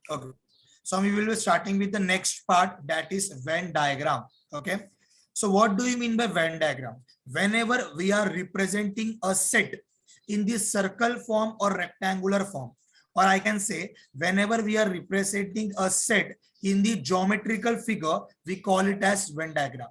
Okay. So we will be starting with the next part, that is Venn diagram. Okay. So what do you mean by Venn diagram? Whenever we are representing a set in the circle form or rectangular form, or I can say whenever we are representing a set in the geometrical figure, we call it as Venn diagram.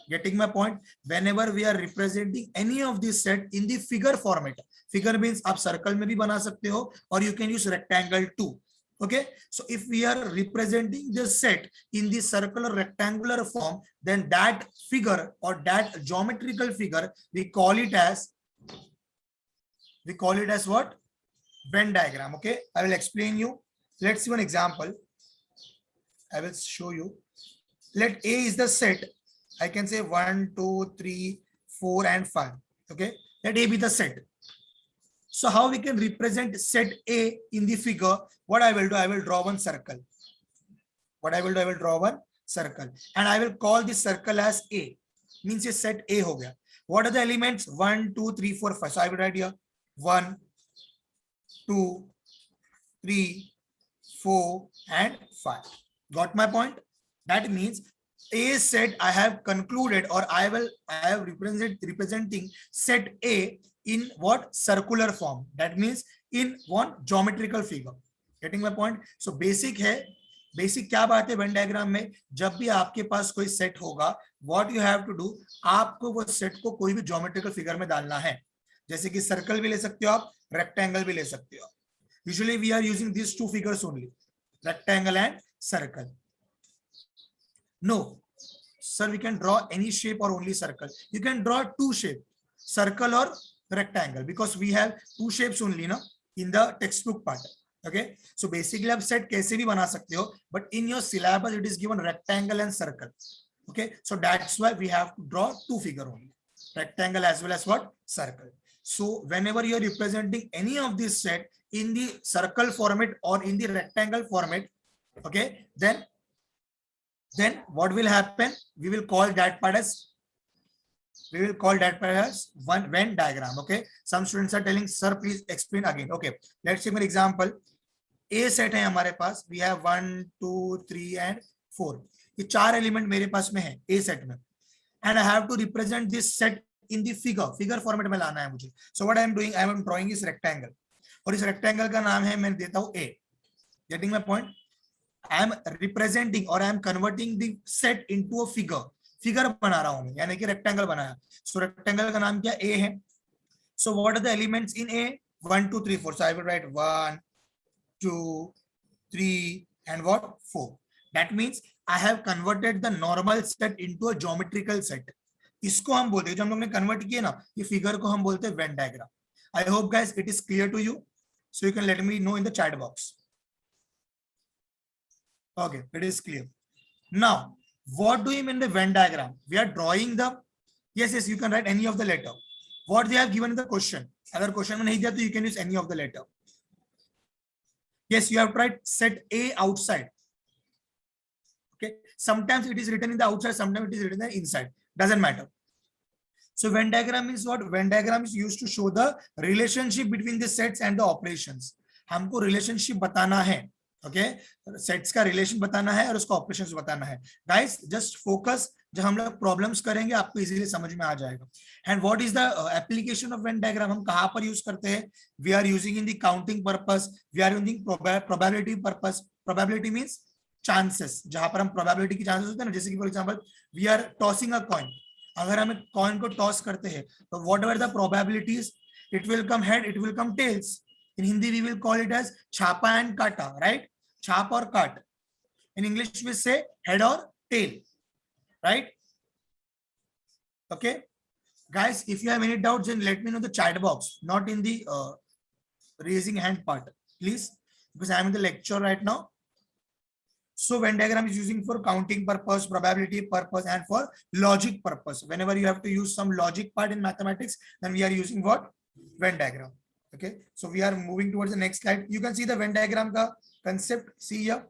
Getting my point? Whenever we are representing any of this set in the figure format, figure means आप circle में भी बना सकते हो, or you can use rectangle too. Okay, so if we are representing the set in the circular rectangular form, then that figure or that geometrical figure we call it as what? Venn diagram. Okay, I will explain you. Let's see one example. I will show you. Let A is the set. I can say 1, 2, 3, 4 and 5. Okay, let A be the set. So how we can represent set A in the figure? What I will do, I will draw one circle. What I will do, I will draw one circle and I will call this circle as A. Means ये set A हो गया. What are the elements? 1, 2, 3, 4, 5. So I will write here 1, 2, 3, 4 and 5. Got my point? That means A set I have concluded, or I have representing set A in what? Circular form. That means in one geometrical figure. Getting my point? So basic है. Basic क्या बात है Venn diagram में? जब भी आपके पास कोई set होगा, what you have to do, आपको वो सेट को कोई भी ज्योमेट्रिकल फिगर में डालना है. जैसे कि सर्कल भी ले सकते हो आप, रेक्टेंगल भी ले सकते हो. Usually we are using this two figures only, rectangle and circle. No sir, we can draw any shape or only circle. You can draw two shape, circle or rectangle, because we have two shapes only na in the textbook part. Okay, so basically आप set कैसे भी बना सकते हो, but in your syllabus it is given rectangle and circle. Okay, so that's why we have to draw two figure only, rectangle as well as what? Circle. So whenever you are representing any of this set in the circle format or in the rectangle format, okay, then what will happen? We will call that part as one Venn diagram. Okay, some students are telling sir please explain again. Okay, let's take an example. A set है हमारे पास, we have 1, 2, 3 and 4. ये चार element मेरे पास में है A set में, and I have to represent this set in the figure format में लाना है मुझे. So what I am doing, I am drawing this rectangle, और इस rectangle का नाम है, मैं देता हूँ A. Getting my point? I am representing or I am converting the set into a figure. Figure बना रहा हूं मैं, यानी कि रेक्टेंगल बनाया. सो रेक्टेंगल का नाम क्या? A है. So what are the elements in A? 1, 2, 3, 4. So I will write 1, 2, 3 and what? 4. That means I have converted the normal set into a geometrical set. इसको हम बोलते हैं, जो हम लोग ने कन्वर्ट किया ना, ये फिगर को हम बोलते हैं Venn diagram. I hope guys it is clear to you. So you can let me know in the chat box. Okay, it is clear. Now, what do you mean the Venn diagram? We are drawing the, yes, you can write any of the letter. What they have given in the question. अगर question में नहीं दिया तो you can use any of the letter. Yes, you have to write set A outside. Okay, sometimes it is written in the outside, sometimes it is written in the inside. Doesn't matter. So Venn diagram is what? Venn diagram is used to show the relationship between the sets and the operations. हमको relationship बताना है. Okay, sets का relation बताना है और उसका operations बताना है. गाइस जस्ट फोकस, जब हम लोग प्रॉब्लम्स करेंगे आपको इजीली समझ में आ जाएगा. And what is the application of Venn diagram? हम कहां पर यूज करते हैं? We are using in the counting purpose, we are using probability purpose. Probability means chances, जहां पर हम प्रोबेबिलिटी की चांसेस होते हैं ना, जैसे कि for example we are tossing a coin. अगर हम कॉइन को टॉस करते हैं तो whatever the probabilities, it will come head, it will come tails. In Hindi, we will call it as chapa and kata, right? Chap or cut. In English, we say head or tail, right? Okay, guys, if you have any doubts, then let me know in the chat box, not in the raising hand part, please, because I am in the lecture right now. So Venn diagram is using for counting purpose, probability purpose, and for logic purpose. Whenever you have to use some logic part in mathematics, then we are using what? Venn diagram. Okay, so we are moving towards the next slide. You can see the Venn diagram ka concept. See here,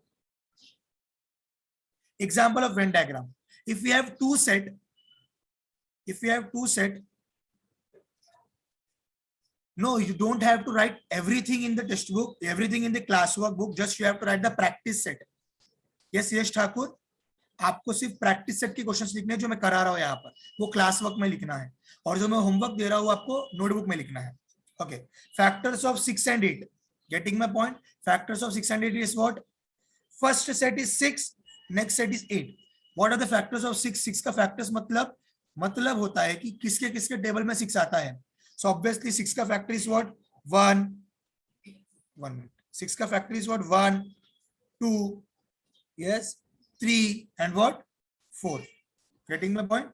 example of Venn diagram. If we have two set, No, you don't have to write everything in the textbook, everything in the classwork book. Just you have to write the practice set. Yes, yes, Thakur, आपको सिर्फ practice set के questions लिखने हैं जो मैं करा रहा हूं यहाँ पर, वो क्लास वर्क में लिखना है, और जो मैं होमवर्क दे रहा हूँ आपको नोटबुक में लिखना है. Okay, factors of 6 and 8. Getting my point? Factors of 6 and 8 is what? First set is 6, next set is 8. What are the factors of 6? 6 का फैक्टर्स मतलब होता है कि किसके किसके टेबल में 6 आता है. सो ऑब्वियसली 6 का फैक्टर इज व्हाट? 1 मिनट. 6 का factor is what? 1 2 yes 3 and what? 4. Getting my point?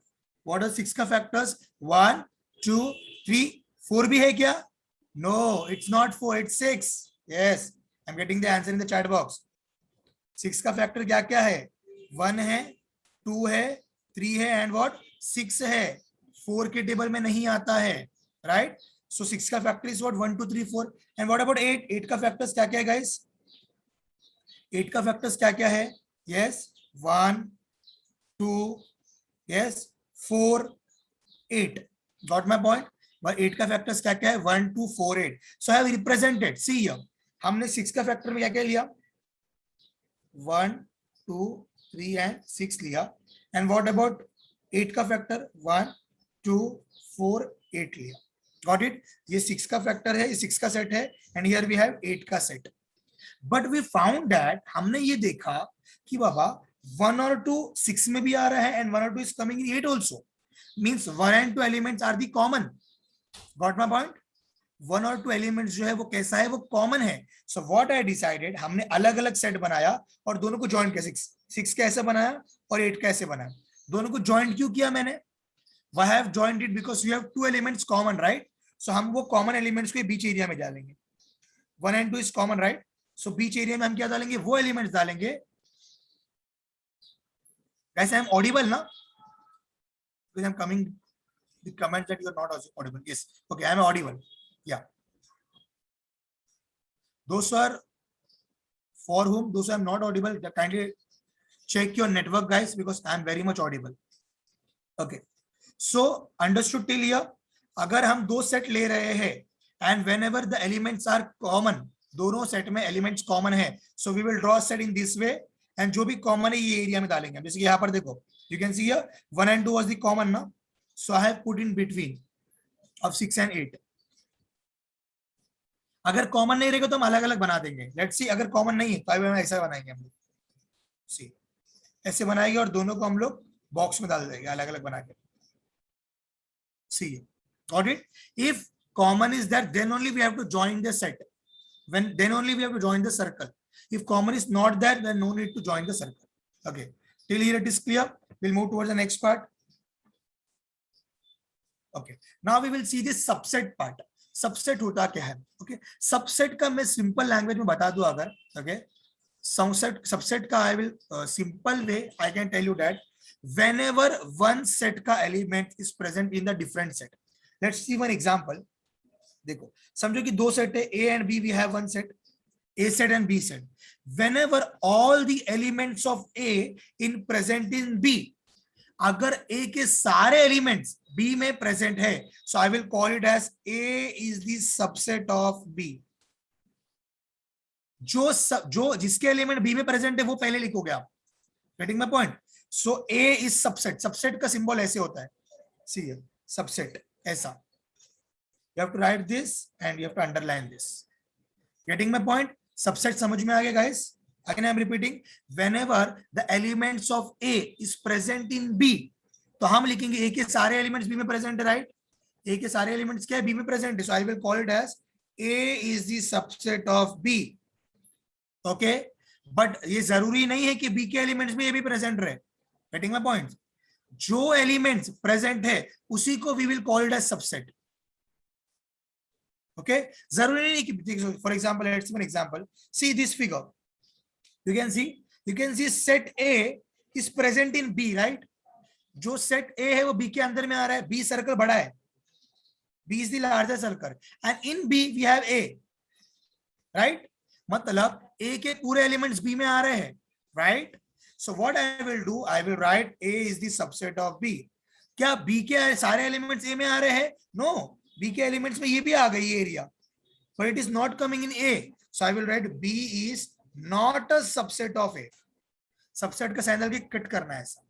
What are 6 का factors? 1 2 3 4 भी है क्या? No, it's not 4, it's 6. Yes, I'm getting the answer in the chat box. 6 का factor क्या क्या है? 1 है, 2 है, 3 है and what? 6 है. 4 के टेबल में नहीं आता है, right? So 6 का factor is what? 1 2 3 4. And what about 8? 8 का फैक्टर्स क्या क्या है guys? 8 का फैक्टर्स क्या क्या है? Yes, 1 2 yes 4 8. Got my point? But 8 का फैक्टर्स क्या क्या है? 1 2 4 8. So I have represented. See here, हमने 6 का फैक्टर में क्या क्या लिया? 1 2 3 and 6 लिया. And what about 8 का फैक्टर? 1 2 4 8 लिया. Got it? ये 6 का फैक्टर है, ये 6 का सेट है, and here we have 8 का set. But we found that हमने ये देखा कि बाबा 1 और 2 6 में भी आ रहा है, and 1 और 2 is coming in 8 also. Means 1 and 2 elements are the common. Got my point? 1 और 2 elements जो है वो कैसा है? वो कॉमन है. So what I decided, हमने अलग अलग सेट बनाया और दोनों को ज्वाइन किया. 6 कैसे बनाया और 8 कैसे बनाया? दोनों को ज्वाइंट क्यों किया मैंने? Why have joined it? Because you have 2 elements common, right? So हम वो कॉमन एलिमेंट्स को बीच एरिया में डालेंगे. 1 and 2 is common, right? So beach area में हम क्या डालेंगे? वो एलिमेंट्स डालेंगे. Guys, I am audible, na? Because I'm coming the comment that you are not audible. Yes. Okay, I am audible. Yeah. Those are for whom those are not audible, kindly check your network, guys, because I am very much audible. Okay. So understood till here? अगर हम दो set ले रहे हैं and whenever the elements are common, दोनों set में elements common है, so we will draw set in this way, and जो भी कॉमन है ये एरिया में डालेंगे. जैसे कि यहाँ पर देखो, you can see here 1 and 2 was the common ना, so I have put in between of 6 and 8. अगर कॉमन नहीं रहेगा तो हम अलग अलग बना देंगे. लेट्स सी, अगर कॉमन नहीं है तो हम ऐसा बनाएंगे. हम लोग सी ऐसे बनाएंगे और दोनों को हम लोग बॉक्स में डाल देंगे अलग अलग बना के. सी, got it? If common is that, then only we have to join the set. Then only we have to join the circle. If common is not there, then no need to join the circle. Okay, till here it is clear. We'll move towards the next part. Okay, now we will see this subset part. Subset होता क्या है? Okay, subset का मैं simple language में बता दूं अगर. Okay, subset का I will simple way I can tell you that whenever one set का element is present in the different set. Let's see one example. देखो, समझो कि दो सेट है, A and B, we have one set, A set and B set. Whenever all the elements of A in present in B, अगर A के सारे elements B में present है, so I will call it as A is the subset of B. जो जिसके element B में present है वो पहले लिखोगे आप. Getting my point? So A is subset. Subset का सिंबल ऐसे होता है. See here, subset ऐसा. You have to write this and you have to underline this. Getting my point? Subset समझ में आ गया guys? Again I am repeating. Whenever the elements of A is present in B, तो हम लिखेंगे A के सारे elements B में present है, राइट? A के सारे एलिमेंट्स क्या है? B में प्रेजेंट है. So I will call it as A is the subset of B. Okay? But ये जरूरी नहीं है कि B के एलिमेंट्स में ये भी प्रेजेंट रहे. Getting my point? जो एलिमेंट्स प्रेजेंट है उसी को we will call it as subset. Okay? जरूरी नहीं कि, for example, let's give an example. See this figure. You can see set A is present in B, right? जो set A है वो B के अंदर में आ रहा है. B सर्कल बड़ा है. B is the larger circle, and in B we have A, right? मतलब A के पूरे एलिमेंट्स B में आ रहे हैं, right? So what I will do, I will write A is the subset of B. क्या B के सारे elements A में आ रहे हैं? No. बी के एलिमेंट्स में ये भी आ गई area, but it is not coming in A, so I will write B is not a subset of A. Subset का साइन डाल के कट करना है ऐसा।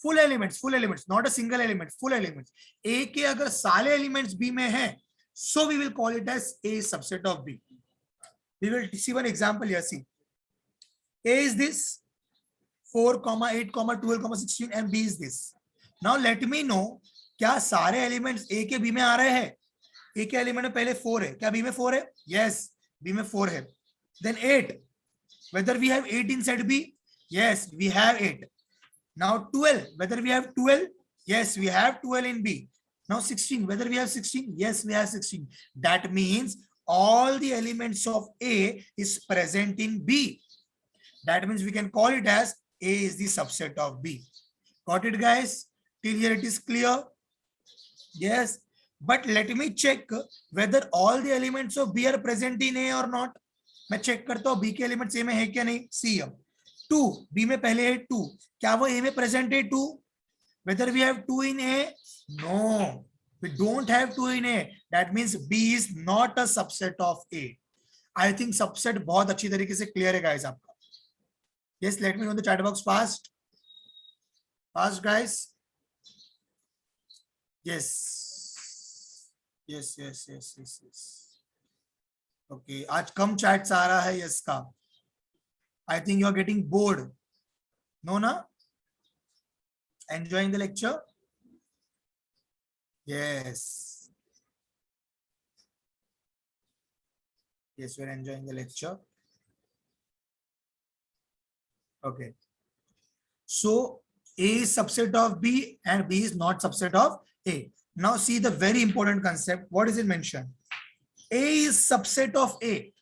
Full elements not a single element, full elements. A के अगर सारे elements B में हैं, so we will call it as a subset of B. We will see one example here. See, A is this 4, 8, 12, 16 and B is this. Now let me know क्या सारे elements A के B में आ रहे हैं? A के element में पहले 4 है, क्या B में 4 है? Yes, B में 4 है. Then 8, whether we have 8 inside B? Yes, we have 8. Now 12, whether we have 12? Yes, we have 12 in B. Now 16, whether we have 16? Yes, we have 16. That means all the elements of A is present in B. That means we can call it as A is the subset of B. Got it, guys? Till here it is clear? Yes. But let me check whether all the elements of B are present in A or not. मैं check करता हूँ B के elements A में है क्या नहीं. See here. 2, B में पहले है 2. क्या वो A में present है 2? Whether we have 2 in A? No, we don't have 2 in A. That means B is not a subset of A. I think subset बहुत अच्छी तरीके से clear है guys आपका. Yes, let me know in the chat box fast. Fast guys. Yes. Yes, yes, yes, yes, yes. Okay, आज कम chats आ रहा है yes का. I think you are getting bored. No na? Enjoying the lecture? Yes. Yes, we're enjoying the lecture. Okay. So A is subset of B and B is not subset of A. Now see the very important concept. What is it mentioned? A is subset of A.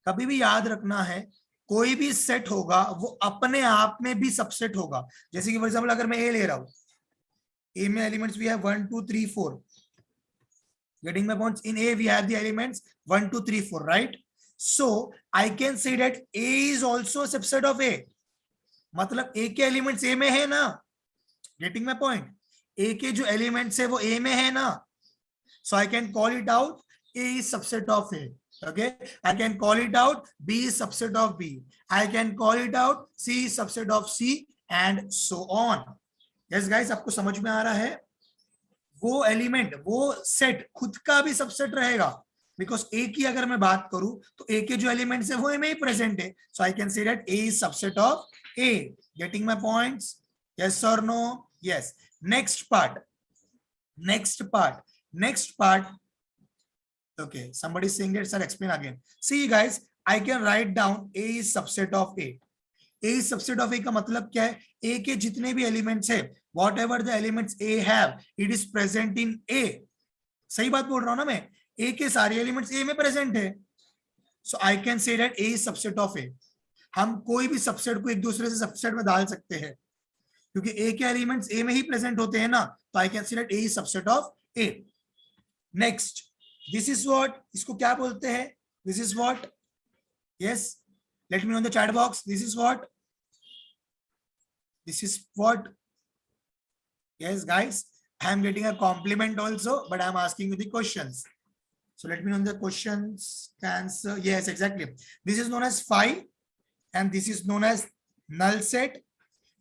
कभी भी याद रखना है, कोई भी set होगा वो अपने आप में भी सबसेट होगा. जैसे कि फॉर एग्जांपल अगर मैं A ले रहा हूं, A में एलिमेंट्स भी है 1 2 3 4. Getting my points? In A we have the elements 1 2 3 4, right? So I can say that A is also a subset of A. मतलब A के एलिमेंट्स A में है ना. Getting my point? A के जो एलिमेंट्स है वो A में है ना. So I can call it out A is subset of A. Okay, I can call it out B is subset of B. I can call it out C is subset of C and so on. Yes guys, आपको समझ में आ रहा है? वो element, वो set खुद का भी सबसेट रहेगा. बिकॉज ए की अगर मैं बात करूं तो ए के जो एलिमेंट्स है वो ए में ही प्रेजेंट है. So I can say that A is subset of A. Getting my points? Yes और no? Yes. Next part. Okay, somebody is saying it, sir, explain again. See guys, I can write down A is subset of A. A is subset of A का मतलब क्या है? A के जितने भी elements है, whatever the elements A have, it is present in A. सही बात बोल रहा हूं ना मैं? A के सारे एलिमेंट्स A में प्रेजेंट है. So I can say that A is subset of A. हम कोई भी सबसेट को एक दूसरे से सबसेट में डाल सकते हैं क्योंकि A के एलिमेंट्स A में ही प्रेजेंट होते हैं ना. तो I can say that A is subset of A. Next, this is what, इसको क्या बोलते हैं? This is what? Yes, let me know in the chat box. This is what? This is what? Yes guys, I am getting a compliment also, but I am asking you the questions. So let me know in the questions answer. Yes, exactly. This is known as phi and this is known as null set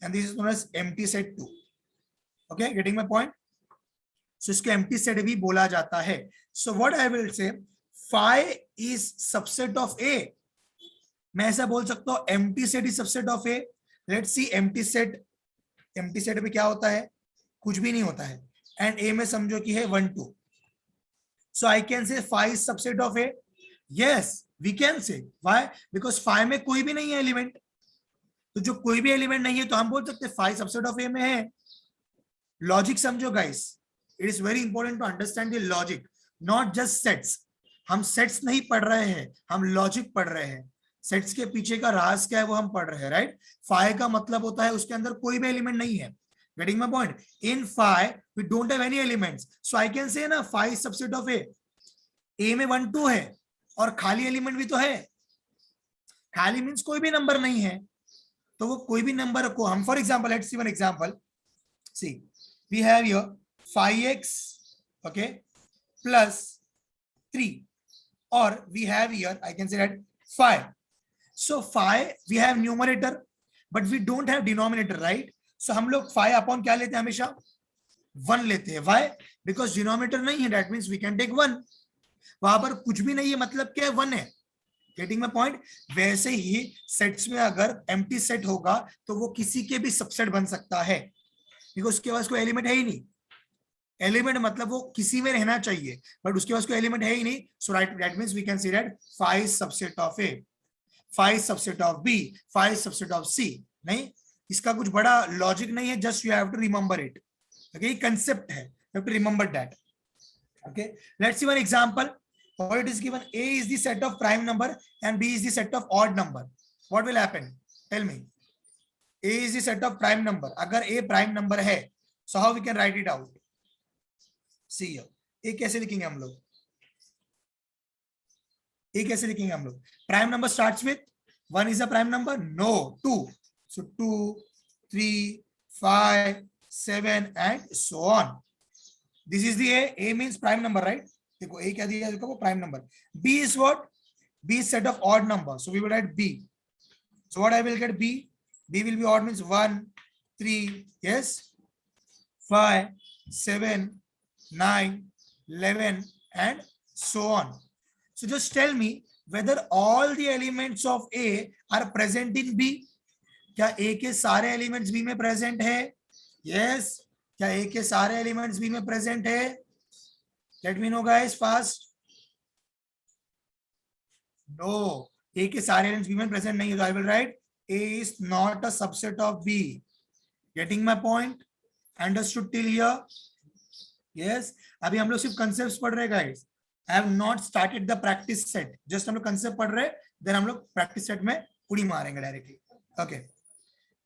and this is known as empty set too. Okay, getting my point? So इसको empty set भी बोला जाता है. So what I will say, phi is subset of A. मैं ऐसा बोल सकता हूँ empty set is subset of A. Let's see empty set में क्या होता है? कुछ भी नहीं होता है. And A में समझो कि है 1 2. So I can say phi is subset of A. Yes, we can say. Why? Because phi में कोई भी नहीं है एलिमेंट. तो जो कोई भी एलिमेंट नहीं है तो हम बोल सकते हैं phi सबसेट ऑफ A में है. लॉजिक समझो guys. It is very important to understand the logic, not just sets. हम सेट्स नहीं पढ़ रहे हैं, हम लॉजिक पढ़ रहे हैं. सेट्स के पीछे का राज क्या है वो हम पढ़ रहे हैं, राइट? phi का मतलब होता है उसके अंदर कोई भी एलिमेंट नहीं है. Getting my point? In phi we don't have any elements, so I can say ना phi is subset of A. A में 1 2 है और खाली एलिमेंट भी तो है. खाली मीन्स कोई भी नंबर नहीं है. तो वो कोई भी नंबर को हम, for example, let's see one example. See we have here phi x okay, plus 3, or we have here, I can say that 5. So 5 we have numerator but we don't have denominator, right? So हम लोग 5 upon क्या लेते हैं, हमेशा 1 लेते हैं. Why? Because denominator नहीं है, that means we can take 1. वहां पर कुछ भी नहीं है, मतलब क्या है, 1 है. Getting my point. वैसे ही सेट्स में अगर एम्प्टी सेट होगा तो वो किसी के भी सबसेट बन सकता है, बिकॉज उसके पास कोई एलिमेंट है ही नहीं. एलिमेंट मतलब वो किसी में रहना चाहिए, बट उसके पास कोई एलिमेंट है ही नहीं. So right, that means we can see that 5 subset of A, 5 subset of B, 5 subset of C. नहीं, इसका कुछ बड़ा लॉजिक नहीं है, just you have to remember it. Okay, concept है, you have to remember that. Okay, let's see one example. Or it is given A is the set of prime number and B is the set of odd number. What will happen? Tell me. A is the set of prime number. अगर A prime number है, so how we can write it out? See here. A कैसे लिखेंगे हम लोग? A कैसे लिखेंगे हम लोग? Prime number starts with 1 is a prime number? No, 2. So 2, 3, 5, 7 and so on. This is the A. A means prime number, right? देखो A क्या दिया है, देखो वो prime number. B is what? B is set of odd number, so we will write B. So what I will get? B. B will be odd, means 1, 3, yes, 5, 7, 9, 11 and so on. So just tell me whether all the elements of A are present in B. क्या A के सारे elements B में present है? Yes. क्या A के सारे elements B में present है? Let me know guys fast. No, A के सारे एलिमेंट्स B में प्रेजेंट नहीं है, तो I will write A is not a subset of B. Getting my point? Understood till here? Yes. अभी हम लोग सिर्फ कंसेप्ट्स पढ़ रहे हैं guys. I have not started the practice set. Just हम लोग कंसेप्ट पढ़ रहे हैं, then हम लोग प्रैक्टिस सेट में उड़ी मारेंगे directly. Okay.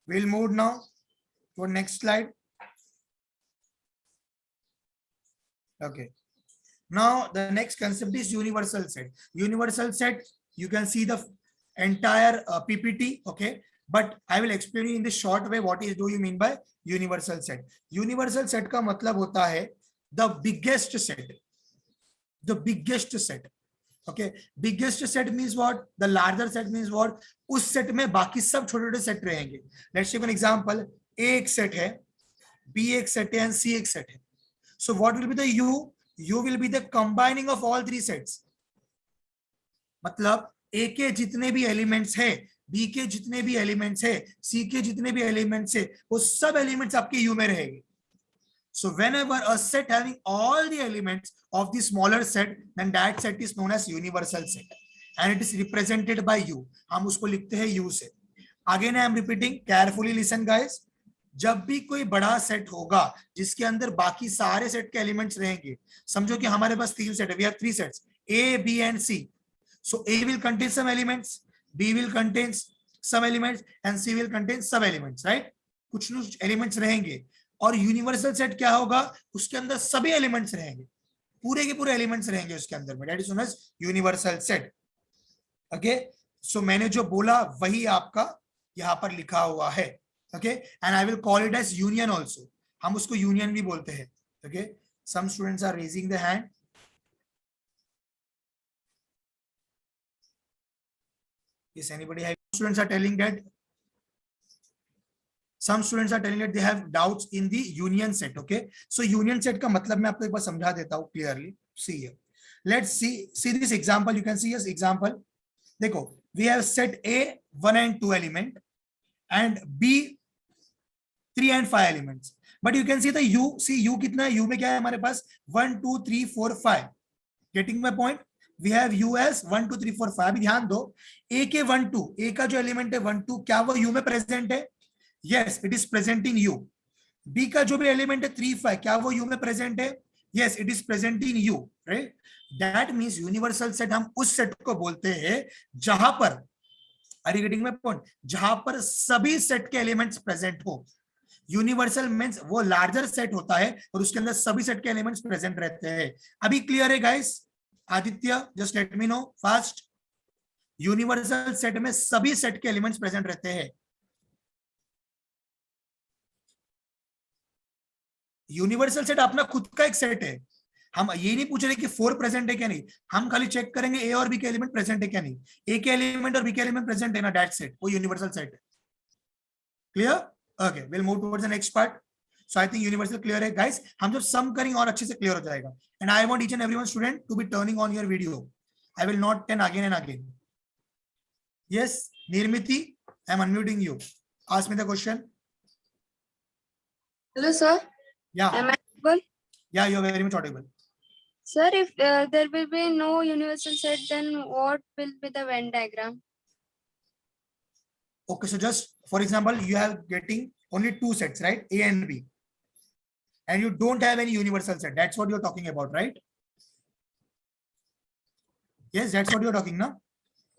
We'll move now to next slide. Okay. Now the next concept is universal set. Universal set, you can see the entire PPT, okay, but I will explain you in the short way what do you mean by universal set. Universal set का मतलब होता है the biggest set. The biggest set. Okay, biggest set means what? The larger set means what? उस set में बाकी सब छोटे छोटे set रहेंगे. Let's take an example. A एक set है, B एक set है and C एक set है. So what will be the U? U will be the combining of all three sets. मतलब A के जितने भी एलिमेंट्स है, B के जितने भी एलिमेंट्स है, C के जितने भी एलिमेंट्स है, वो सब एलिमेंट्स आपके U में रहेंगे. So whenever a set having all the elements of the smaller set, then that set is known as universal set, and it is represented by U. हम उसको लिखते हैं U से. Again I am repeating, carefully listen guys. जब भी कोई बड़ा set होगा जिसके अंदर बाकी सारे सेट के एलिमेंट्स रहेंगे, समझो कि हमारे पास 3 सेट है, we have 3 sets A, B and C. So A will contain some elements, B will contain some elements and C will contain some elements, right? कुछ न कुछ एलिमेंट्स रहेंगे. और यूनिवर्सल सेट क्या होगा? उसके अंदर सभी एलिमेंट्स रहेंगे, पूरे के पूरे एलिमेंट्स रहेंगे उसके अंदर में. That is known as universal set. Okay, so मैंने जो बोला वही आपका यहां पर लिखा हुआ है. Okay, and I will call it as union also. हम उसको यूनियन भी बोलते हैं. Okay, some students are raising the hand. Is anybody have? Students are telling that some students are telling that they have doubts in the union set. Okay, so union set का मतलब मैं आपको एक बार समझा देता हूँ clearly. See here, let's see this example. You can see this example. देखो, we have set A 1 and 2 element and B 3 and 5 elements. But you can see the U. See U कितना है? U में क्या है हमारे पास? 1 2 3 4 5. Getting my point? We have U as 1 2 3 4 5. अभी ध्यान दो, A के 1 2, A का जो एलिमेंट है 1 2, क्या वो U में प्रेजेंट है? Yes, it is present in U. B का जो भी एलिमेंट है 3 5, क्या वो U में प्रेजेंट है? Yes, it is present in U, right? That means universal set हम उस सेट को बोलते हैं जहां पर, are you getting my point? जहां पर सभी सेट के एलिमेंट्स प्रेजेंट हो. यूनिवर्सल मींस वो लार्जर सेट होता है और उसके अंदर सभी सेट के एलिमेंट्स प्रेजेंट रहते हैं. अभी क्लियर है guys? Aditya, just let me no fast. Universal set में सभी सेट के एलिमेंट्स प्रेजेंट रहते हैं. यूनिवर्सल सेट अपना खुद का एक सेट है. हम ये नहीं पूछ रहे कि 4 प्रेजेंट है क्या नहीं, हम खाली चेक करेंगे ए और बी के एलिमेंट प्रेजेंट है क्या नहीं। ए के एलिमेंट और बी के एलिमेंट प्रेजेंट है ना, दैट्स इट, वो यूनिवर्सल सेट है। Clear? Okay, will move towards the next part. So I think universal clear है गाइस, हम जब सम करेंगे और अच्छे से क्लियर हो जाएगा। And I want each and everyone student to be turning on your video, I will not turn again and again. Yes Nirmiti, I am unmuting you, ask me the question. Hello, sir. Yeah, Am I audible? yeah, you are very much audible. Sir, if there will be no universal set, then what will be the Venn diagram? Okay, so just for example, you are getting only 2 sets, right? A and B. And you don't have any universal set. That's what you're talking about, right? Yes, that's what you're talking now.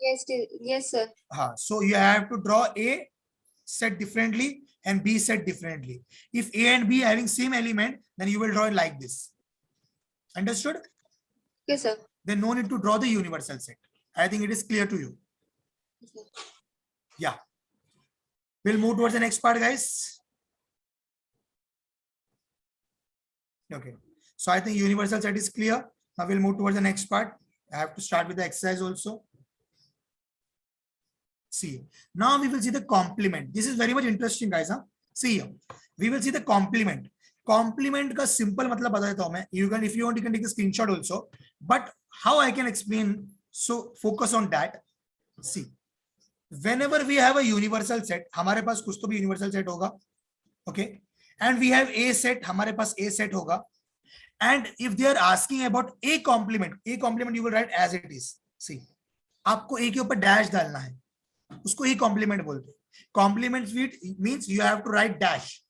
Yes, sir. So you have to draw A set differently and B set differently. If A and B having same element, then you will draw it like this. Understood? Yes, sir. Then no need to draw the universal set. I think it is clear to you. Yes, sir. Yeah. We'll move towards the next part, guys. Okay. So I think universal set is clear. Now we'll move towards the next part. I have to start with the exercise also. See, now we will see the complement. This is very much interesting, guys. Huh? See here, we will see the complement. Complement का simple मतलब बता देता हूँ मैं. You can, if you want, you can take a screenshot also. But how I can explain? So focus on that. See, whenever we have a universal set, हमारे पास कुछ तो भी universal set होगा, okay? And we have A set, हमारे पास A set होगा. And if they are asking about A complement you will write as it is. See, आपको A के ऊपर dash डालना है, उसको A complement बोलते हैं. Complement means you have to write dash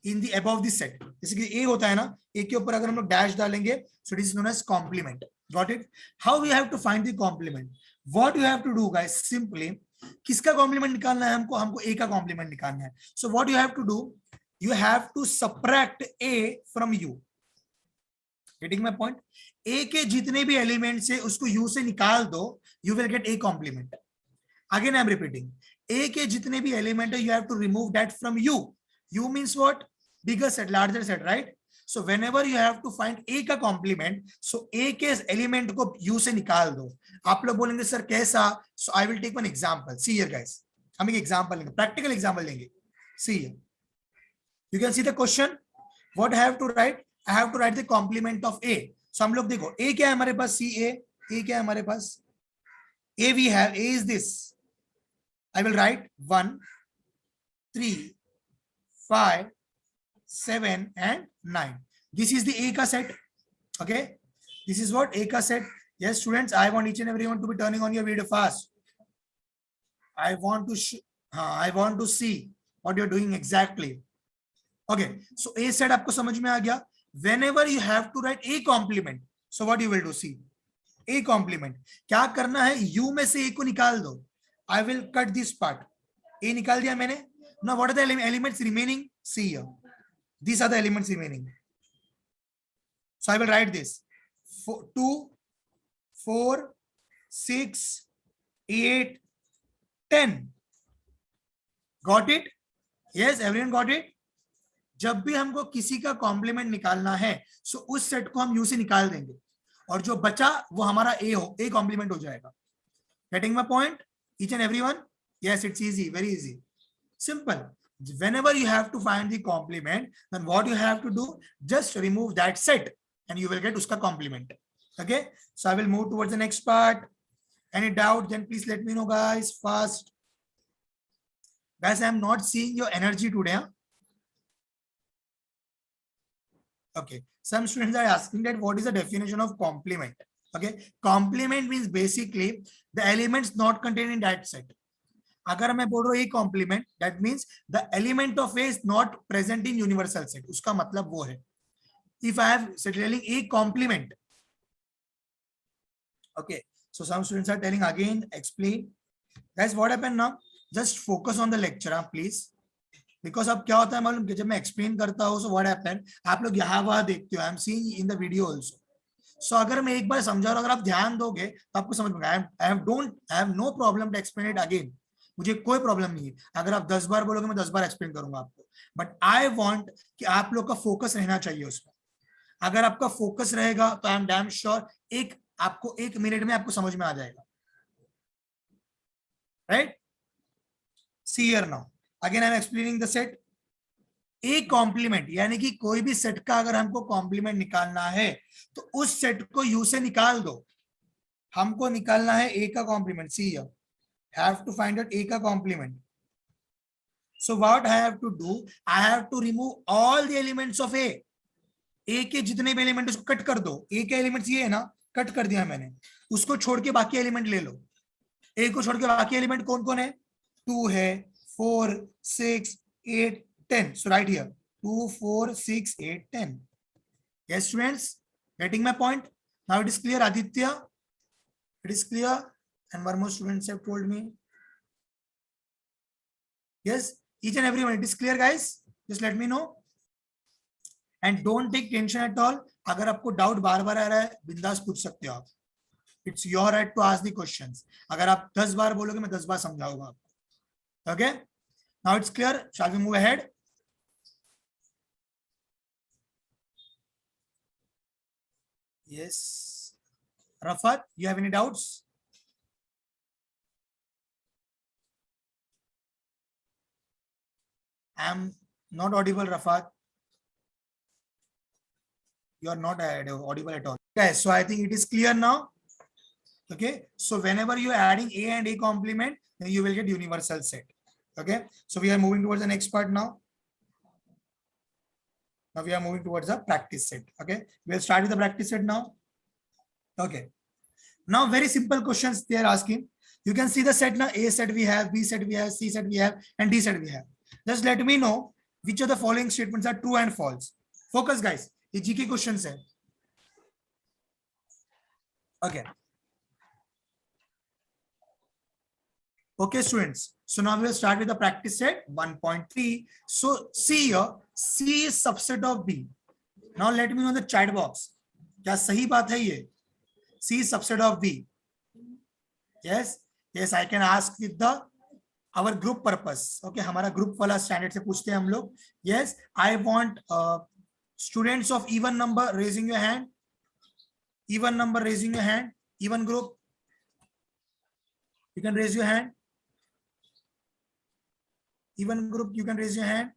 in the above this set. जैसे कि A होता है ना, A के ऊपर अगर हम लोग dash डालेंगे, so it is known as complement. Got it? How we have to find the complement? What you have to do, guys? Simply, किसका complement निकालना है हमको? हमको A का complement निकालना है. So what you have to do? You have to subtract A from U. Getting my point? A के जितने भी एलिमेंट्स है उसको U से निकाल दो, you will get A complement. Again I am repeating, A के जितने भी एलिमेंट है you have to remove that from U. U means what? Bigger set, larger set, right? So whenever you have to find A का complement, so A के element को U से निकाल दो. आप लोग बोलेंगे सर कैसा? So I will take one example. See here, guys. हम एक एग्जांपल लेंगे, प्रैक्टिकल एग्जांपल लेंगे. See here. You can see the question. What I have to write? I have to write the complement of A. So हम लोग देखो A क्या है हमारे पास? A क्या है हमारे पास? A we have, A is this. I will write 1, 3, 5, 7 and 9. This is the A ka set. Okay. This is what A ka set. Yes, students, I want each and everyone to be turning on your video fast. I want to see what you're doing exactly. Okay. So A set आपको समझ में आ गया. Whenever you have to write A complement, so what you will do? See, A complement. क्या करना है? U में से A को निकाल दो. I will cut this part. A निकाल दिया मैंने. Now what are the elements remaining? See here. These are the elements remaining. So I will write this. 2, 4, 6, 8, 10. Got it? Yes, everyone got it? जब भी हमको किसी का कॉम्प्लीमेंट निकालना है, सो उस सेट को हम यू से निकाल देंगे और जो बचा वो हमारा ए कॉम्प्लीमेंट हो जाएगा. Getting my point each and everyone? Yes, it's easy, very easy, simple. Whenever you have to find the complement, then what you have to do, just remove that set and you will get uska complement. Okay, so I will move towards the next part. Any doubt, then please let me know, guys, fast. Guys, I am not seeing your energy today. Huh? Okay, some students are asking that what is the definition of complement. Okay, complement means basically the elements not contained in that set. अगर मैं बोल रहा हूँ A complement, that means the element of A is not present in universal set. उसका मतलब वो है. If I have telling A complement, okay, so some students are telling again, explain. Guys, what happened now? Just focus on the lecture, please. Because अब क्या होता है मालूम कि जब मैं एक्सप्लेन करता हूँ, so what happened? आप लोग यहाँ वहाँ देखते हो. I am seeing in the video also. So अगर मैं एक बार समझा रहा हूँ, अगर आप ध्यान दोगे तो आपको समझ में आएगा. I have no problem to explain it again. मुझे कोई प्रॉब्लम नहीं है. अगर आप 10 बार बोलोगे मैं 10 बार एक्सप्लेन करूंगा आपको. बट आई वांट कि आप लोग का फोकस रहना चाहिए उसमें. अगर आपका फोकस रहेगा तो आई एम डैम श्योर आपको 1 मिनट में आपको समझ में आ जाएगा, right? See here now, again I am explaining the set. A complement यानी कि कोई भी सेट का अगर हमको कॉम्प्लीमेंट निकालना है तो उस सेट को यू से निकाल दो। हमको निकालना है ए का complement. See here, have to find out A का complement. So what I have to do? I have to remove all the elements of A. A के जितने भी एलिमेंट उसको कट कर दो। A के एलिमेंट्स ये है ना, कट कर दिया मैंने, उसको छोड़ के बाकी एलिमेंट ले लो। A को छोड़ के बाकी एलिमेंट कौन कौन है? 2 है, 4, 6, 8, 10. So right here 2, 4, 6, 8, 10. Yes students, getting my point? Now it is clear Aditya? It is clear? And one more students have told me. Yes, each and everyone, it is clear guys? Just let me know. And don't take tension at all. अगर आपको doubt बार बार आ रहा है, बिंदास पूछ सकते हो आप। It's your right to ask the questions. अगर आप 10 बार बोलोगे मैं 10 बार समझाऊंगा आपको। Okay? Now it's clear. Shall we move ahead? Yes. Rafat, you have any doubts? I am not audible, Rafat. You are not audible at all. Okay, so I think it is clear now. Okay, so whenever you are adding A and A complement, then you will get universal set. Okay, so we are moving towards the next part now. Now we are moving towards the practice set. Okay, we'll start with the practice set now. Okay, now very simple questions they are asking. You can see the set now. A set we have, B set we have, C set we have, and D set we have. Just let me know which of the following statements are true and false. Focus guys, ये GK questions है. Okay. Okay students, so now we will start with the practice set 1.3. So see here, C is subset of B. Now let me know in the chat box, क्या सही बात है ये? C is subset of B. Yes, yes, I can ask with the our group purpose. Okay, हमारा group वाला standard से पूछते हैं हम लोग. Yes, I want students of even number raising your hand. Even number raising your hand. Even group, you can raise your hand. Even group, you can raise your hand.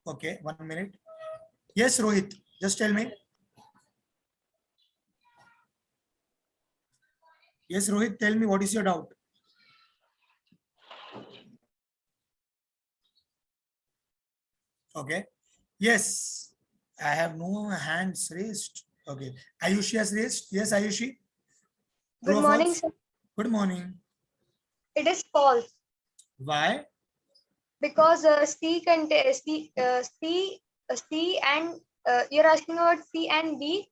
Okay, 1 minute. Yes, Rohit, just tell me. Yes, Rohit, tell me what is your doubt? Okay. Yes, I have no hands raised. Okay. Ayushi has raised. Yes, Ayushi. Good morning, sir. Good morning. It is false Why? because C and you're asking about C and B.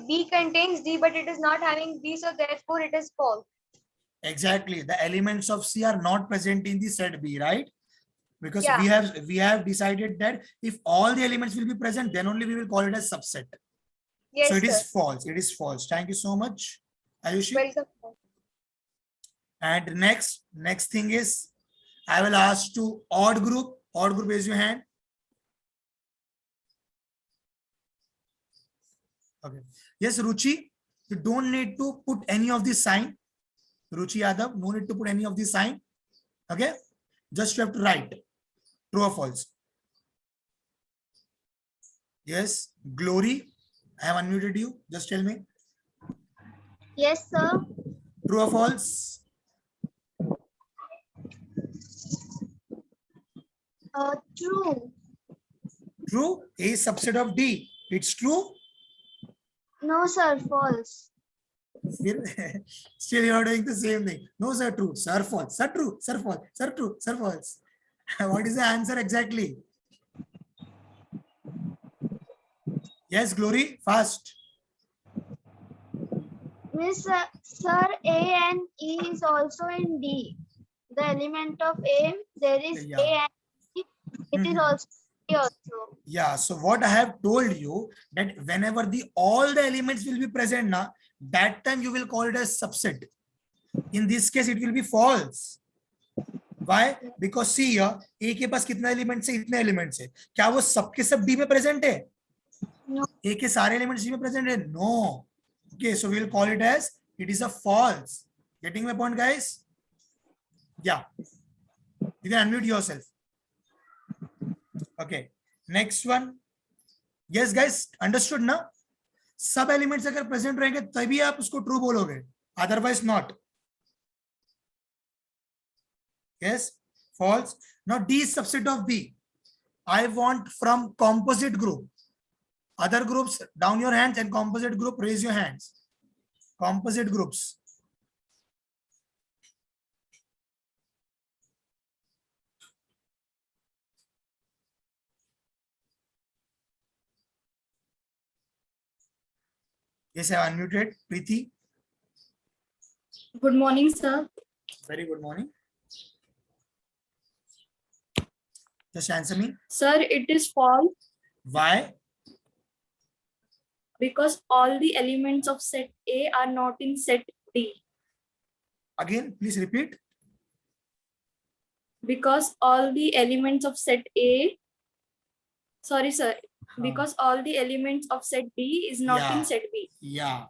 B contains D, but it is not having B, so therefore it is false. Exactly. The elements of C are not present in the set B, right? Because Yeah. we have decided that if all the elements will be present, then only we will call it as subset. Yes, So it sir. is false. It is false. Thank you so much, Ayushi. Welcome. And next thing is, I will ask to odd group. Odd group, raise your hand. Okay. Yes, Ruchi, you don't need to put any of the sign. Ruchi Yadav, no need to put any of the sign. Okay. Just you have to write true or false. Yes, Glory, I have unmuted you. Just tell me. Yes, sir. True or false? True. True. A is subset of D. It's true. No, sir. False. Still you are doing the same thing. No, sir, true. Sir, false. Sir, true. Sir, false. Sir, true. Sir, false. What is the answer exactly? Yes, Glory, fast. Miss, sir, A and E is also in D. The element of A, there is Yeah. A and E. It is also D also. Yeah, so what I have told you that whenever all the elements will be present now, that time you will call it as subset. In this case, it will be false. Why? Because see here, A के पास कितना elements है, इतने elements है, क्या वो सबके सब B में प्रेजेंट है? No. A के सारे एलिमेंट्स B में प्रेजेंट है? No. Okay, so we will call it as it is a false. Getting my point, guys? Yeah. You can unmute yourself. Okay. Next one. Yes, guys, understood ना? सब elements अगर present रहेंगे तभी आप उसको true बोलोगे, otherwise not. Yes, false. Now D is subset of B. I want from composite group. Other groups, down your hands, and composite group, raise your hands. Composite groups. Yes, I have unmuted. Preeti. Good morning, sir. Very good morning. Just answer me. Sir, it is false Why? because all the elements of set A are not in set D. Again, please repeat. Because all the elements of set A, sorry, sir, because all the elements of set B is not Yeah. in set B. Yeah.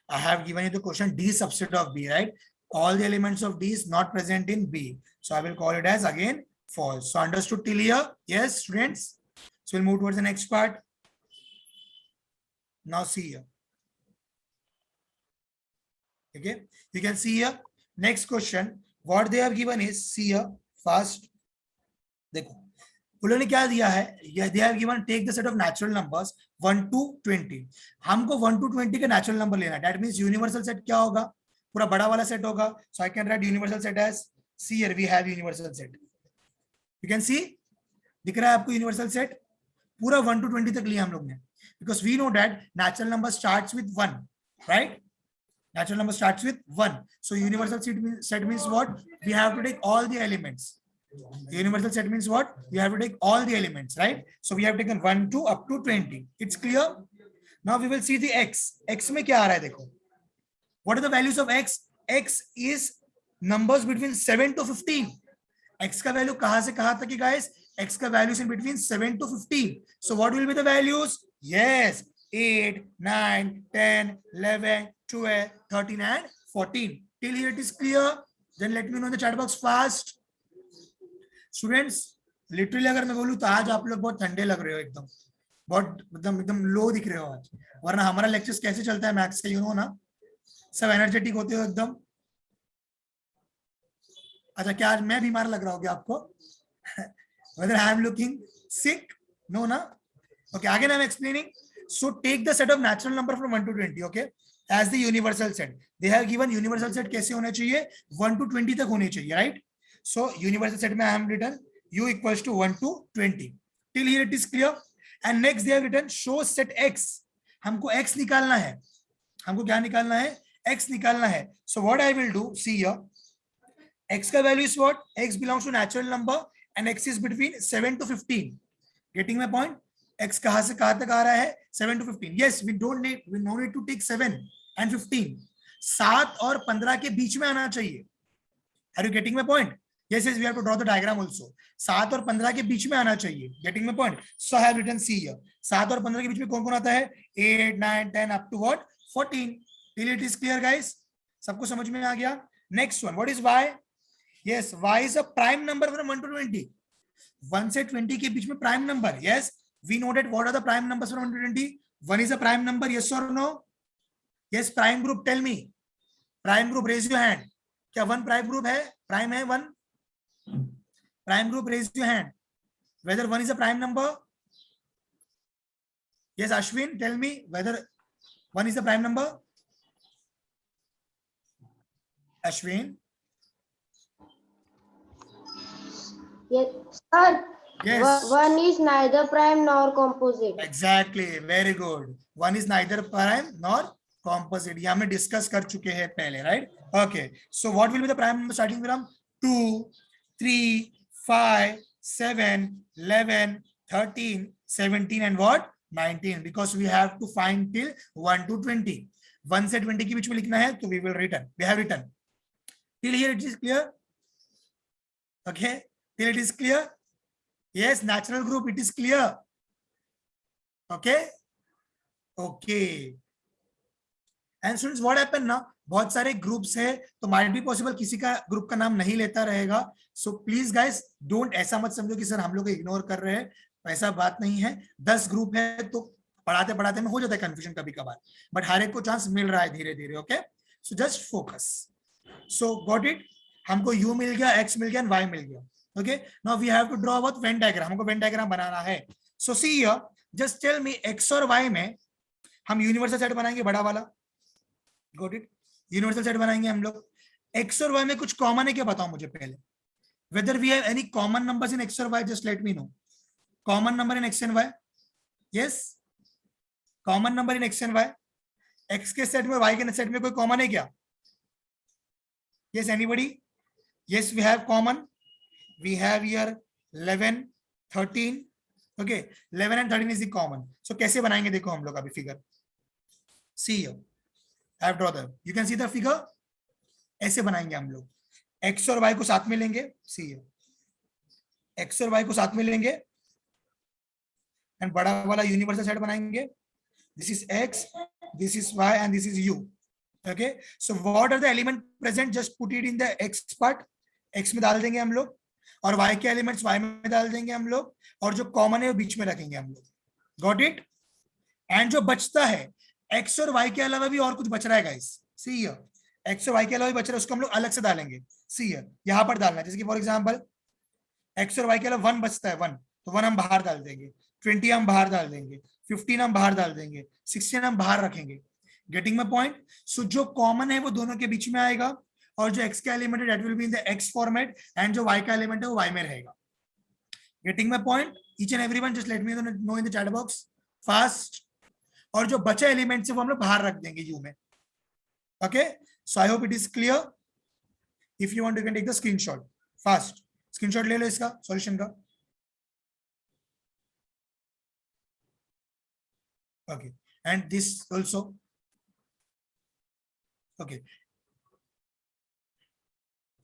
I have given you the question D is subset of B, right? All the elements of D is not present in B. So I will call it as again false. So understood till here? Yes, students? So we'll move towards the next part. Now see here. Okay, you can see here. Next question. What they have given is, see here, fast. देखो उन्होंने क्या दिया है, they have given take the set of natural numbers 1 to 20. हमको 1 to 20 का natural number लेना है. That means universal set क्या होगा, पूरा बड़ा वाला set होगा. So I can write universal set as, see here we have universal set. You can see, दिख रहा है आपको universal set, पूरा 1 to 20 तक लिया हम लोग ने. Because we know that natural number starts with 1, right? Natural number starts with 1. So universal set means what? We have to take all the elements. Universal set means what? We have to take all the elements, right? So we have taken 1 to up to 20. It's clear? Now we will see the x. X में क्या आ रहा है देखो. What are the values of x? X is numbers between 7 to 15. X का value कहाँ से कहाँ तक है guys? X का values in between 7 to 15. So what will be the values? Yes, 8, 9, 10, 11, 12, 13 and 14. Till here it is clear. Then let me know in the chat box fast. Students, literally अगर मैं बोलूँ तो आज आप लोग बहुत ठंडे लग रहे हो, एकदम बहुत एकदम लो दिख रहे हो आज. वरना हमारा लेक्चर्स कैसे चलता है मैथ्स का, यू नो ना, सब एनर्जेटिक होते हो एकदम. अच्छा, क्या आज मैं बीमार लग रहा हूँ क्या आपको? Whether I am looking sick? No, na? Okay, again I am explaining. So take the set of natural number from 1 to 20, okay, as the universal set. They have given universal set कैसे होने चाहिए, 1 to 20 तक होने चाहिए, right? So universal set में I am written u equals to 1 to 20. Till here it is clear. And next they have written show set x. हमको x निकालना है. हमको क्या निकालना है? X निकालना है. So what I will do, see here. X का value is what? X belongs to natural number and x is between 7 to 15. Getting my point? X कहाँ से कहाँ तक आ रहा है? 7 to 15. Yes, we no need to take 7 and 15. 7 और 15 के बीच में आना चाहिए. Are you getting my point? Yes, we have to draw the diagram also. 7 और 15 के बीच में आना चाहिए. Getting my point? So I have written C here. 7 और 15 के बीच में कौन कौन आता है? 8, 9, 10 up to what? 14. Till it is clear, guys? सबको समझ में आ गया? Next one. What is y? Yes, y is a prime number from 1 to 20. 1 से 20 के बीच में prime number. Yes, we know that what are the prime numbers from 1 to 20? 1 is a prime number. Yes or no? Yes, prime group. Tell me. Prime group. Raise your hand. क्या 1 prime group है? Prime है 1. Prime group. Raise your hand. Whether 1 is a prime number? Yes, Ashwin. Tell me whether 1 is a prime number. Ashwin. Yes, sir. Yes. One is neither prime nor composite. Exactly. Very good. 1 is neither prime nor composite. ये हमने discuss कर चुके हैं पहले, right? Okay. So what will be the prime number starting from 2, 3, 5, 7, 11, 13, 17 and what? 19. Because we have to find till 1 to 20. 1 से 20 के बीच में लिखना है, तो we will written. We have written. Till here it is clear. Okay, till it is clear? Yes, natural group, it is clear. Okay, okay. And students what happen ना, बहुत सारे groups है तो माइट बी पॉसिबल किसी का group का नाम नहीं लेता रहेगा. सो प्लीज गाइस डोंट ऐसा मत समझो कि सर हम लोग इग्नोर कर रहे हैं, ऐसा बात नहीं है. 10 ग्रुप है तो पढ़ाते पढ़ाते में हो जाता है कंफ्यूजन कभी कभार, बट हर एक को चांस मिल रहा है धीरे धीरे. Okay, so just focus. So got it, हमको u मिल गया, x मिल गया, y मिल गया. Okay, now we have to draw about Venn diagram. हमको वेन डायग्राम बनाना है. So see here, just tell me x और y में हम यूनिवर्सल सेट बनाएंगे बड़ा वाला. गॉट इट, यूनिवर्सल सेट बनाएंगे हम लोग. x और y में कुछ कॉमन है क्या बताओ मुझे पहले. Whether we have any common numbers in x और y, just let me know. Common number in x and y. Yes, common number in x and y. x के सेट में y के सेट में कोई कॉमन है क्या? Yes, anybody? Yes, we have common. We have here 11 13. Okay, 11 and 13 is the common. So कैसे बनाएंगे देखो हम लोग अभी figure. See here, I have drawn them. You can see the figure. ऐसे बनाएंगे हम लोग. x और y को साथ में लेंगे. See here. x और y को साथ में लेंगे एंड बड़ा वाला यूनिवर्सल सेट बनाएंगे. This is x, this is y and this is u. Okay. So what are the element present? Just put it in the x part. x में डाल देंगे हम लोग और y के एलिमेंट्स y में डाल देंगे हम लोग और जो कॉमन है वो बीच में रखेंगे हम लोग. Got it? एंड जो बचता है x और y के अलावा भी और कुछ बच रहा है गाइस. सी हियर, x और y के अलावा भी बच रहा है, उसको हम लोग अलग से डालेंगे. सी हियर, यहाँ पर डालना है. जैसे कि फॉर एग्जांपल x और y के अलावा 1 बचता है, 1 तो 1 हम बाहर डाल देंगे. 20 हम बाहर डाल देंगे. 15 हम बाहर डाल देंगे. 16 हम बाहर रखेंगे. Getting my point. सो जो कॉमन है वो दोनों के बीच में आएगा और जो x का एलिमेंट है that will be in the x format and जो y का एलिमेंट है वो y में रहेगा. Getting my point? Each and everyone just let me know in the chat box fast. और जो बचे एलिमेंट से वो हम लोग बाहर रख देंगे यू में. Okay, so I hope it is clear. If you want you can take the screenshot fast. Screenshot ले लो इसका सॉल्यूशन का. Okay, and this also. Okay,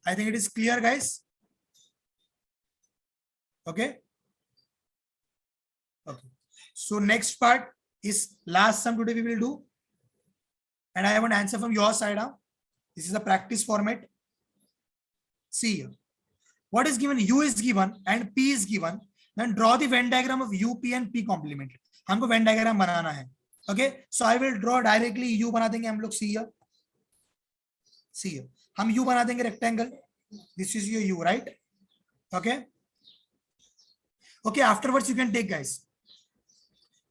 I think it is clear guys. Okay, okay, so next part is last sum today we will do, and I have an answer from your side. This is a practice format. See here, what is given? U is given and P is given. Then draw the Venn diagram of U, P and P complement. हमको Venn diagram बनाना है. Okay, so I will draw directly. U बना देंगे हम लोग. See here, see here, हम U बना देंगे rectangle. This is your U, right? Okay, okay, afterwards you can take guys.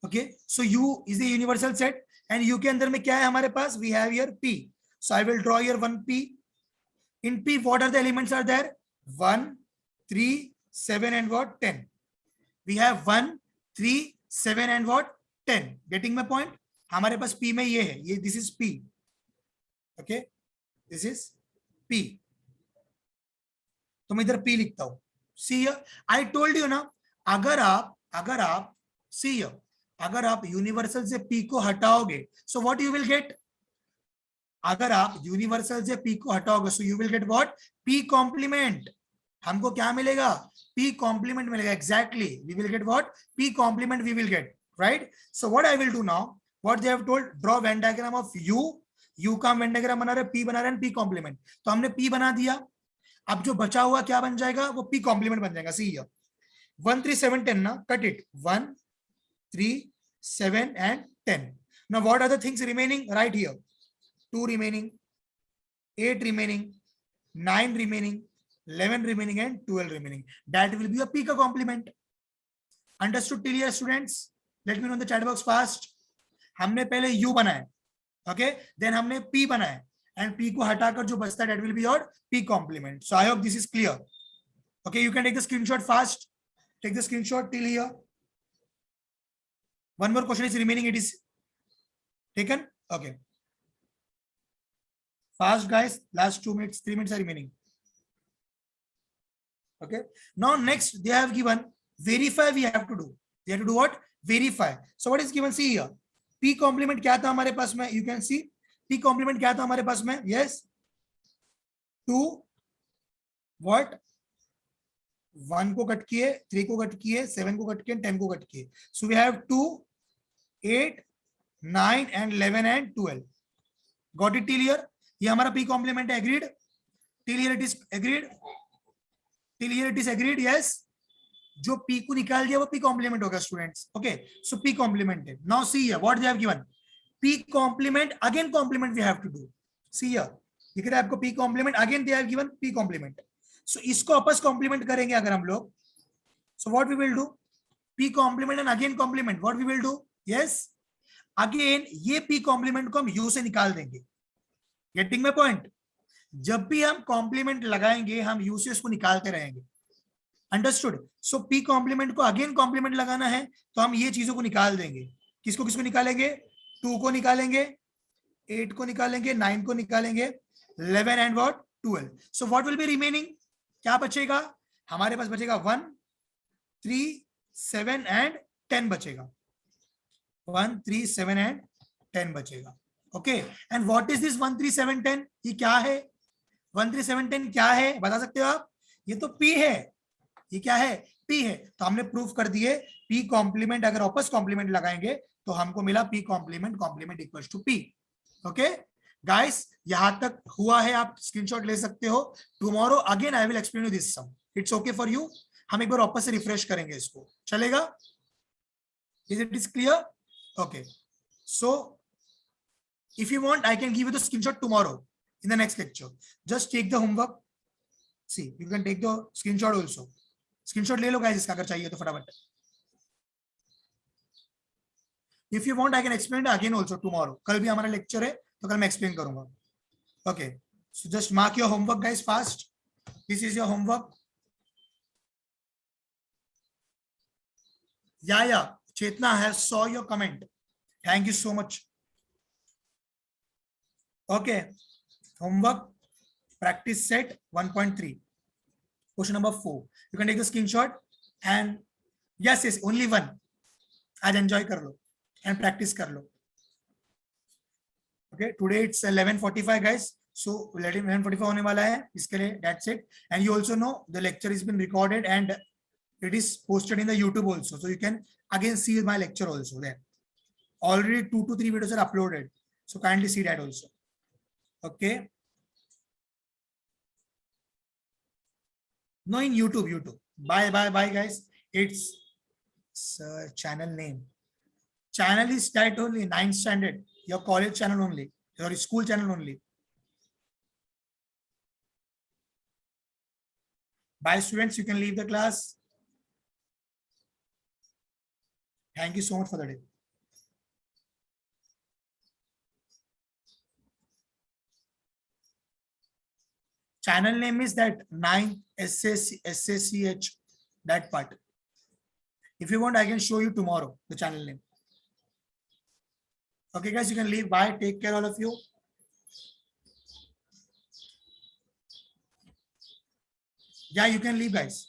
Okay, so U is the universal set and U के अंदर में क्या है हमारे पास? We have here P. So I will draw here 1P. In P, what are the elements are there? 1, 3, 7 and what? 10. We have 1, 3, 7 and what? 10. Getting my point? हमारे पास P में ये है, ये this is P. Okay, this is P. तो मैं इधर P लिखता हूँ. See here, I told you ना, अगर आप see here, अगर आप यूनिवर्सल से P को हटाओगे so what you will get. अगर आप यूनिवर्सल से P को हटाओगे so you will get what? P complement. हमको क्या मिलेगा? P कॉम्प्लीमेंट मिलेगा. Exactly, we will get what? P complement we will get. Right, so what I will do now, what they have told, draw Venn diagram of U का Venn diagram बना रहे, P बना रहे हैं, P complement. तो हमने P बना दिया. अब जो बचा हुआ क्या बन जाएगा? वो P कॉम्प्लीमेंट बन जाएगा. सी हियर, 1 3 7 10 ना, cut it. 1 3 7 and 10. Now what are the things remaining? Right here, 2 remaining, 8 remaining, 9 remaining, 11 remaining and 12 remaining. That will be a P का complement. Understood till here students? Let me know in the chat box fast. हमने पहले U बनाया, okay? Then हमने P बनाया and P को हटाकर जो बचता है that will be your P complement. So I hope this is clear. Okay, you can take the screenshot fast. Take the screenshot till here. One more question is remaining. It is taken. Okay. Fast guys. Last 2 minutes, 3 minutes are remaining. Okay. Now next they have given verify. We have to do. They have to do what? Verify. So what is given? See here. P complement क्या था हमारे पास में? You can see. P complement क्या था हमारे पास में? Yes. 2 what? 1 को cut किए, 3 को कट किए, 7 को कट किए, 10 को कट किए. So we have 2, 8, 9 and 11 and 12. Got it till here? ये हमारा p complement है. Agreed? Till here it is agreed? Till here it is agreed? Yes. जो p को निकाल दिया वो p complement होगा students. Okay. So p complement है. Now see here what they have given. p complement again complement we have to do. See here. ये कहते हैं आपको p complement again they have given p complement. So इसको आपस complement करेंगे अगर हम लोग. So what we will do? p complement and again complement. What we will do? Yes. Again ये p complement को हम u से निकाल देंगे. Getting my point? जब भी हम कॉम्प्लीमेंट लगाएंगे हम u से इसको निकालते रहेंगे. अंडरस्टूड? सो p कॉम्प्लीमेंट को अगेन कॉम्प्लीमेंट लगाना है तो हम ये चीजों को निकाल देंगे. किसको किसको निकालेंगे? 2 को निकालेंगे, 8 को निकालेंगे, 9 को निकालेंगे, 11 and what 12. So what will be remaining? क्या बचेगा? हमारे पास बचेगा 1, 3, 7 एंड 10 बचेगा. 1, 3, 7 एंड 10 बचेगा. Okay. And what is this 1, 3, 7, 10? ये क्या है? 1, 3, 7, 10 क्या है बता सकते हो आप? ये तो p है. ये क्या है? p है. तो हमने प्रूफ कर दिए p कॉम्प्लीमेंट अगर वापस कॉम्प्लीमेंट लगाएंगे तो हमको मिला p complement complement equals to p. Okay guys, यहां तक हुआ है. आप स्क्रीनशॉट ले सकते हो. Tomorrow again I will explain you this sum. It's okay for you? हम एक बार वापस से रिफ्रेश करेंगे इसको. चलेगा? Is it is clear? Okay. So if you want I can give you the screenshot tomorrow in the next lecture. Just take the homework. See, you can take the screenshot also. Screenshot ले लो guys इसका अगर चाहिए तो फटाफट. If you want I can explain it again also tomorrow. कल भी हमारा lecture है तो कल मैं explain करूंगा. Okay. So just mark your homework guys fast. This is your homework. Yeah. Chetna has saw your comment. Thank you so much. Okay, homework practice set 1.3 question number 4. You can take the screenshot and yes only one. आज enjoy कर लो and practice कर लो. Okay, today it's 11:45 guys. So 11:45 होने वाला है इसके लिए. That's it. And you also know the lecture has been recorded and it is posted in the YouTube also. So you can again see my lecture also there. Already 2 to 3 videos are uploaded. So kindly see that also. Okay. No, in YouTube. Bye guys. It's channel name. Channel is that only 9th standard. Your college channel only. Your school channel only. Bye students. You can leave the class. Thank you so much for the day. Channel name is that 9 SACH, that part. If you want, I can show you tomorrow the channel name. Okay, guys, you can leave. Bye. Take care, all of you. Yeah, you can leave, guys.